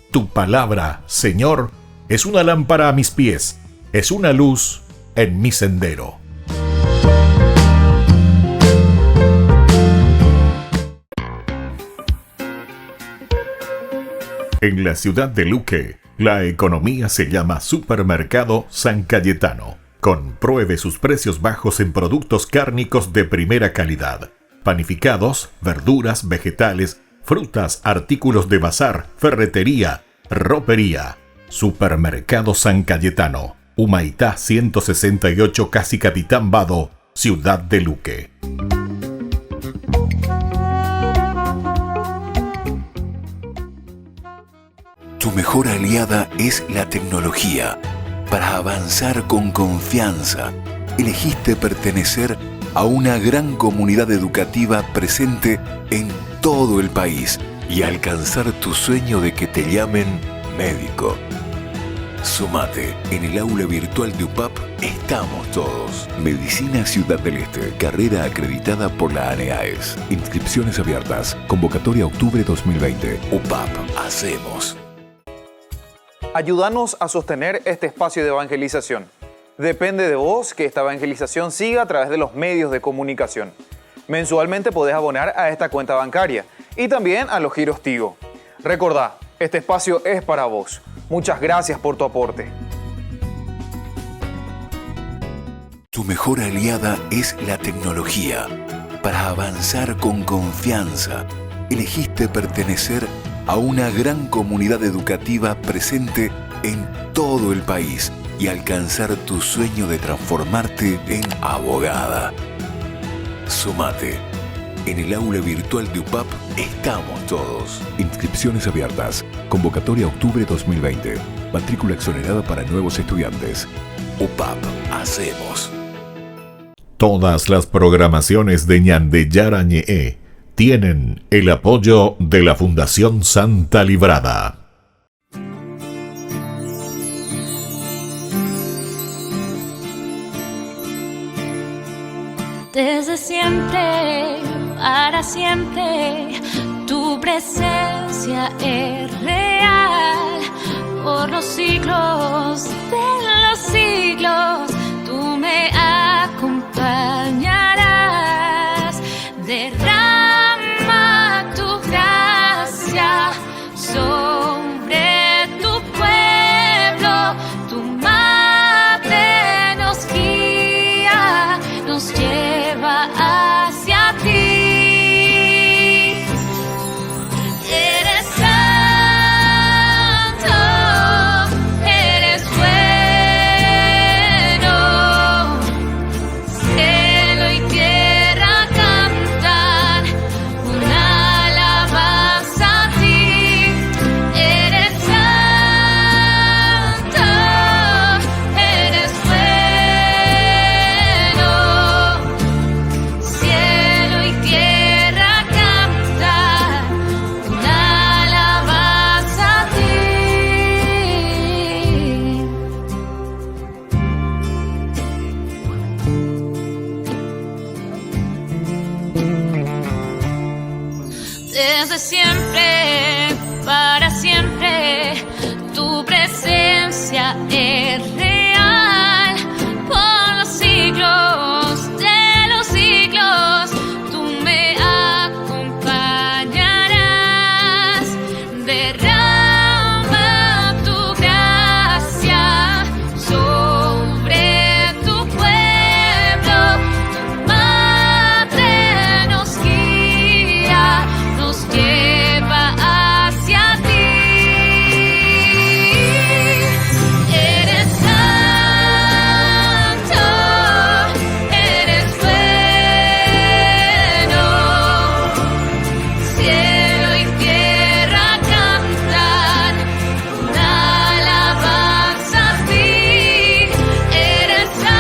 Tu palabra, Señor, es una lámpara a mis pies, es una luz en mi sendero. En la ciudad de Luque, la economía se llama Supermercado San Cayetano. Compruebe sus precios bajos en productos cárnicos de primera calidad. Panificados, verduras, vegetales, frutas, artículos de bazar, ferretería, ropería. Supermercado San Cayetano, Humaitá 168, Casi Capitán Vado, ciudad de Luque. Tu mejor aliada es la tecnología. Para avanzar con confianza, elegiste pertenecer a una gran comunidad educativa presente en todo el país y alcanzar tu sueño de que te llamen médico. Sumate. En el aula virtual de UPAP estamos todos. Medicina Ciudad del Este, carrera acreditada por la ANEAES. Inscripciones abiertas. Convocatoria octubre 2020. UPAP, hacemos. Ayúdanos a sostener este espacio de evangelización. Depende de vos que esta evangelización siga a través de los medios de comunicación. Mensualmente podés abonar a esta cuenta bancaria y también a los giros Tigo. Recordá, este espacio es para vos. Muchas gracias por tu aporte. Tu mejor aliada es la tecnología. Para avanzar con confianza, elegiste pertenecer a una gran comunidad educativa presente en todo el país y alcanzar tu sueño de transformarte en abogada. Sumate. En el aula virtual de UPAP estamos todos. Inscripciones abiertas. Convocatoria octubre 2020. Matrícula exonerada para nuevos estudiantes. UPAP, hacemos. Todas las programaciones de Ñande Yara Ñe'e tienen el apoyo de la Fundación Santa Librada. Desde siempre, para siempre, tu presencia es real. Por los siglos de los siglos, tú me acompañarás. Derrama tu gracia sobre tu pueblo, tu madre nos guía, nos lleva a desde siempre, para siempre. Tu presencia es real por los siglos de los siglos. Tú me acompañarás. Derrama tu gracia sobre tu pueblo. Tu madre nos guía, nos lleva hacia ti. Eres santo, eres bueno. Cielo y tierra cantan una alabanza a ti. Eres santo,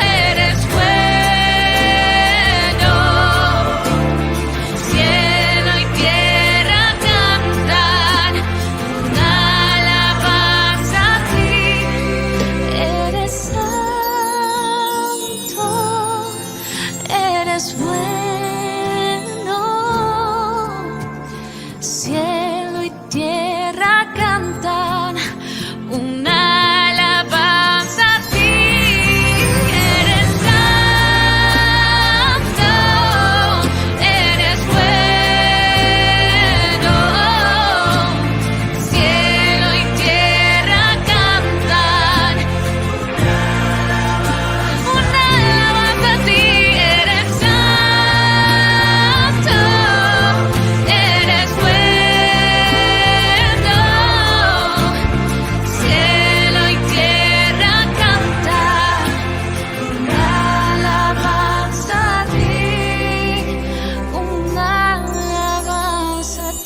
eres bueno. Cielo y tierra cantan una alabanza a ti. Eres santo, eres bueno. Cielo y tierra cantan una alabanza a ti. Eres santo, eres bueno. Cielo y tierra cantan una alabanza a ti. Eres santo, eres bueno. Cielo y tierra cantan una alabanza a ti. Una alabanza a ti.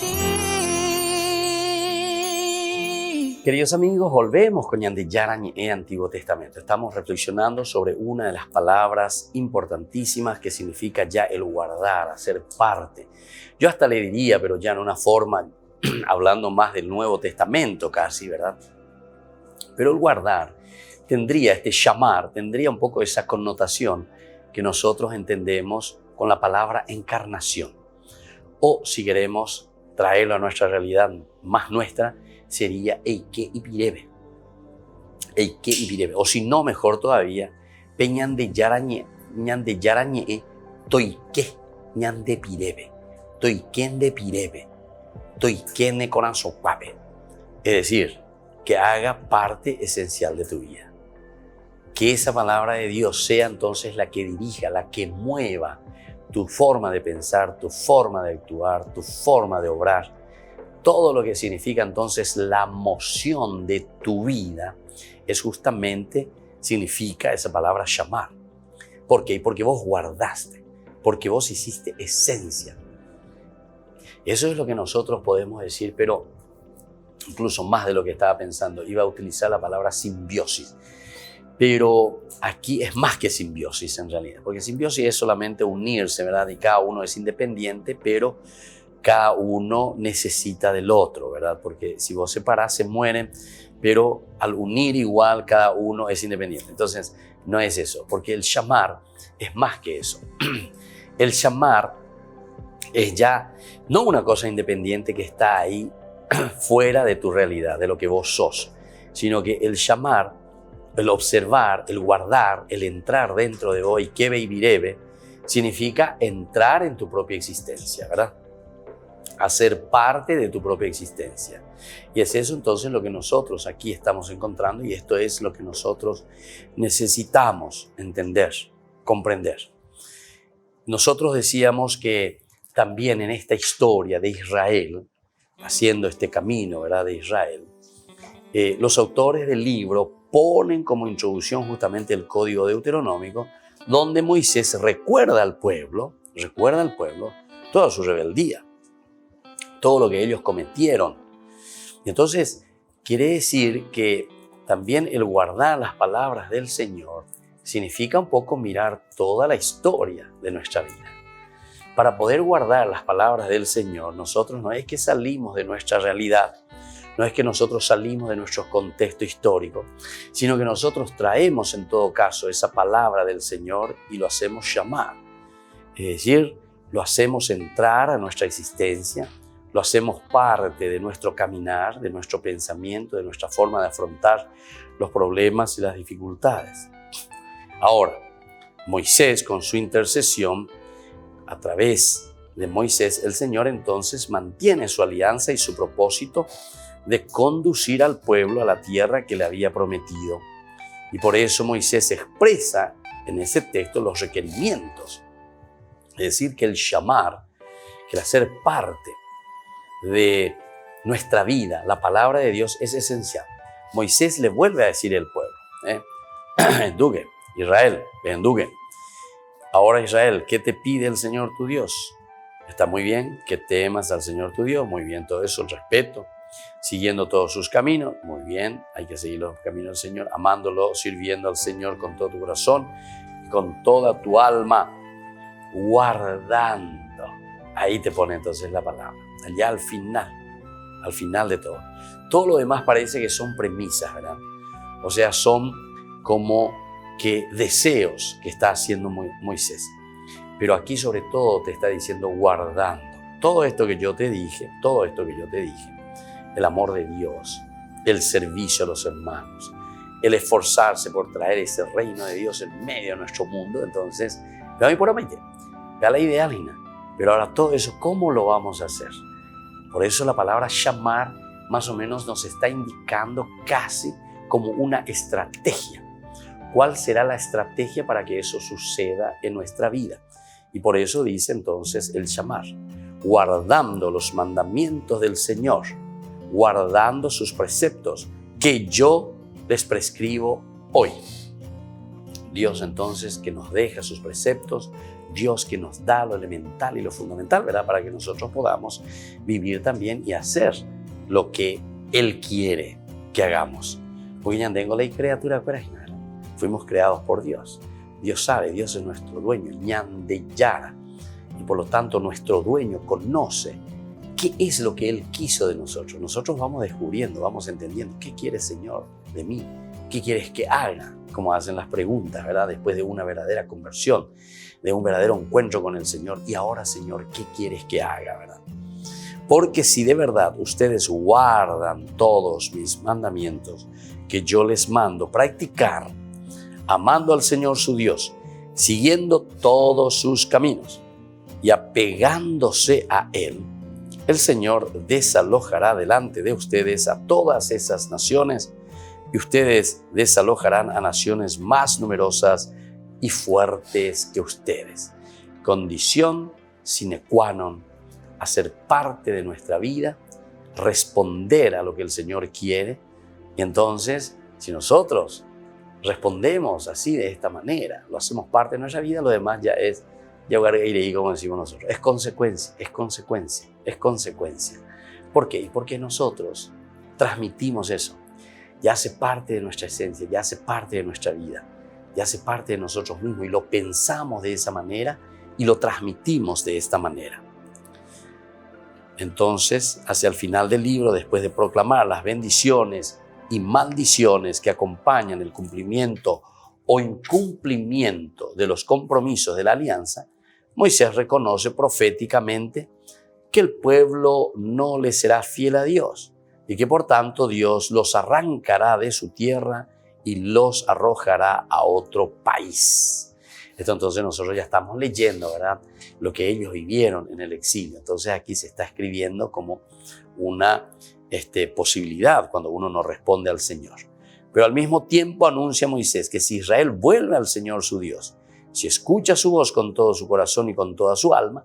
Queridos amigos, volvemos con Ñande Yarañe Antiguo Testamento. Estamos reflexionando sobre una de las palabras importantísimas que significa ya el guardar, hacer parte. Yo hasta le diría, pero ya en una forma, hablando más del Nuevo Testamento casi, ¿verdad? Pero el guardar tendría, este shamar, tendría un poco esa connotación que nosotros entendemos con la palabra encarnación. O si queremos traerlo a nuestra realidad más nuestra, sería Eike y Pirebe. Eike y Pirebe. O si no, mejor todavía, Ñande Yarañe Toike Ñande Pirebe. Toiken de Pirebe. Toiken de Coranzopape. Es decir, que haga parte esencial de tu vida. Que esa palabra de Dios sea entonces la que dirija, la que mueva tu forma de pensar, tu forma de actuar, tu forma de obrar. Todo lo que significa entonces la moción de tu vida es justamente, significa esa palabra shamar. ¿Por qué? Porque vos guardaste, porque vos hiciste esencia. Eso es lo que nosotros podemos decir, pero incluso más de lo que estaba pensando. Iba a utilizar la palabra simbiosis, pero aquí es más que simbiosis en realidad, porque simbiosis es solamente unirse, ¿verdad? Y cada uno es independiente, pero cada uno necesita del otro, ¿verdad? Porque si vos separás, se mueren, pero al unir igual, cada uno es independiente. Entonces, no es eso, porque el shamar es más que eso. El shamar es ya no una cosa independiente que está ahí fuera de tu realidad, de lo que vos sos, sino que el shamar, el observar, el guardar, el entrar dentro de vos, y kebe y virebe, significa entrar en tu propia existencia, ¿verdad? Hacer parte de tu propia existencia. Y es eso entonces lo que nosotros aquí estamos encontrando, y esto es lo que nosotros necesitamos entender, comprender. Nosotros decíamos que también en esta historia de Israel, haciendo este camino, ¿verdad?, de Israel, los autores del libro ponen como introducción justamente el Código Deuteronómico, donde Moisés recuerda al pueblo toda su rebeldía, todo lo que ellos cometieron. Y entonces quiere decir que también el guardar las palabras del Señor significa un poco mirar toda la historia de nuestra vida. Para poder guardar las palabras del Señor, nosotros no es que salimos de nuestra realidad, no es que nosotros salimos de nuestro contexto histórico, sino que nosotros traemos en todo caso esa palabra del Señor y lo hacemos llamar. Es decir, lo hacemos entrar a nuestra existencia, lo hacemos parte de nuestro caminar, de nuestro pensamiento, de nuestra forma de afrontar los problemas y las dificultades. Ahora, Moisés, con su intercesión, a través de Moisés, el Señor entonces mantiene su alianza y su propósito de conducir al pueblo a la tierra que le había prometido. Y por eso Moisés expresa en ese texto los requerimientos. Es decir, que el shamar, que el hacer parte de nuestra vida, la palabra de Dios es esencial. Moisés le vuelve a decir al pueblo, Enduguen, Israel, enduguen. Ahora Israel, ¿qué te pide el Señor tu Dios? Está muy bien que temas al Señor tu Dios, muy bien todo eso, el respeto, siguiendo todos sus caminos, muy bien, hay que seguir los caminos del Señor, amándolo, sirviendo al Señor con todo tu corazón y con toda tu alma, guardando. Ahí te pone entonces la palabra, allá al final de todo. Todo lo demás parece que son premisas, ¿verdad? O sea, son como que deseos que está haciendo Moisés. Pero aquí sobre todo te está diciendo guardando. Todo esto que yo te dije, el amor de Dios, el servicio a los hermanos, el esforzarse por traer ese reino de Dios en medio de nuestro mundo. Entonces, puramente, vea la idea, Lina. Pero ahora todo eso, ¿cómo lo vamos a hacer? Por eso la palabra shamar más o menos nos está indicando casi como una estrategia. ¿Cuál será la estrategia para que eso suceda en nuestra vida? Y por eso dice entonces el shamar, guardando los mandamientos del Señor, guardando sus preceptos que yo les prescribo hoy. Dios entonces que nos deja sus preceptos, Dios que nos da lo elemental y lo fundamental, ¿verdad? Para que nosotros podamos vivir también y hacer lo que Él quiere que hagamos. Porque ya tengo la criatura coraje. Fuimos creados por Dios. Dios sabe, Dios es nuestro dueño, ñandeyara. Y por lo tanto nuestro dueño conoce qué es lo que Él quiso de nosotros. Nosotros vamos descubriendo, vamos entendiendo qué quiere Señor de mí, qué quieres que haga, como hacen las preguntas, ¿verdad? Después de una verdadera conversión, de un verdadero encuentro con el Señor. Y ahora, Señor, ¿qué quieres que haga, verdad? Porque si de verdad ustedes guardan todos mis mandamientos que yo les mando practicar, amando al Señor su Dios, siguiendo todos sus caminos y apegándose a Él, el Señor desalojará delante de ustedes a todas esas naciones y ustedes desalojarán a naciones más numerosas y fuertes que ustedes. Condición sine qua non, hacer parte de nuestra vida, responder a lo que el Señor quiere. Y entonces, si nosotros respondemos así, de esta manera, lo hacemos parte de nuestra vida, lo demás ya es, como decimos nosotros, es consecuencia. ¿Por qué? Porque nosotros transmitimos eso, ya hace parte de nuestra esencia, ya hace parte de nuestra vida, ya hace parte de nosotros mismos y lo pensamos de esa manera y lo transmitimos de esta manera. Entonces, hacia el final del libro, después de proclamar las bendiciones y maldiciones que acompañan el cumplimiento o incumplimiento de los compromisos de la alianza, Moisés reconoce proféticamente que el pueblo no le será fiel a Dios y que por tanto Dios los arrancará de su tierra y los arrojará a otro país. Esto entonces nosotros ya estamos leyendo, ¿verdad?, lo que ellos vivieron en el exilio. Entonces aquí se está escribiendo como una posibilidad cuando uno no responde al Señor. Pero al mismo tiempo anuncia Moisés que si Israel vuelve al Señor su Dios, si escucha su voz con todo su corazón y con toda su alma,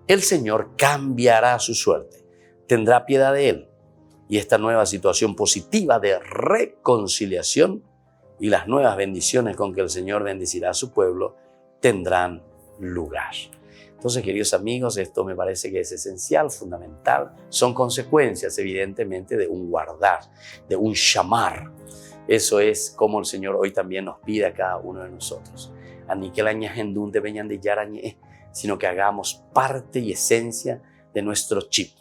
el Señor cambiará su suerte, tendrá piedad de él. Y esta nueva situación positiva de reconciliación y las nuevas bendiciones con que el Señor bendecirá a su pueblo tendrán lugar. Entonces, queridos amigos, esto me parece que es esencial, fundamental. Son consecuencias, evidentemente, de un guardar, de un shamar. Eso es como el Señor hoy también nos pide a cada uno de nosotros. Sino que hagamos parte y esencia de nuestro chip,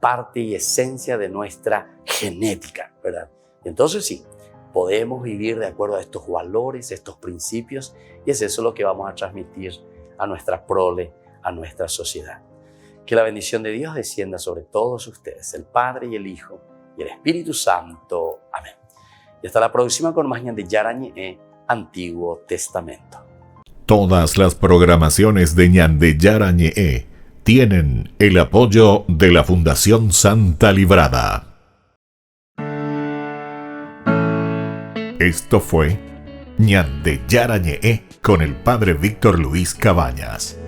parte y esencia de nuestra genética, ¿verdad? Entonces sí, podemos vivir de acuerdo a estos valores, estos principios, y es eso lo que vamos a transmitir a nuestra prole, a nuestra sociedad. Que la bendición de Dios descienda sobre todos ustedes, el Padre y el Hijo y el Espíritu Santo. Amén. Y hasta la próxima con más Ñande Yarañe, Antiguo Testamento. Todas las programaciones de Ñande Yarañe tienen el apoyo de la Fundación Santa Librada. Esto fue Ñande Yarañe con el Padre Víctor Luis Cabañas.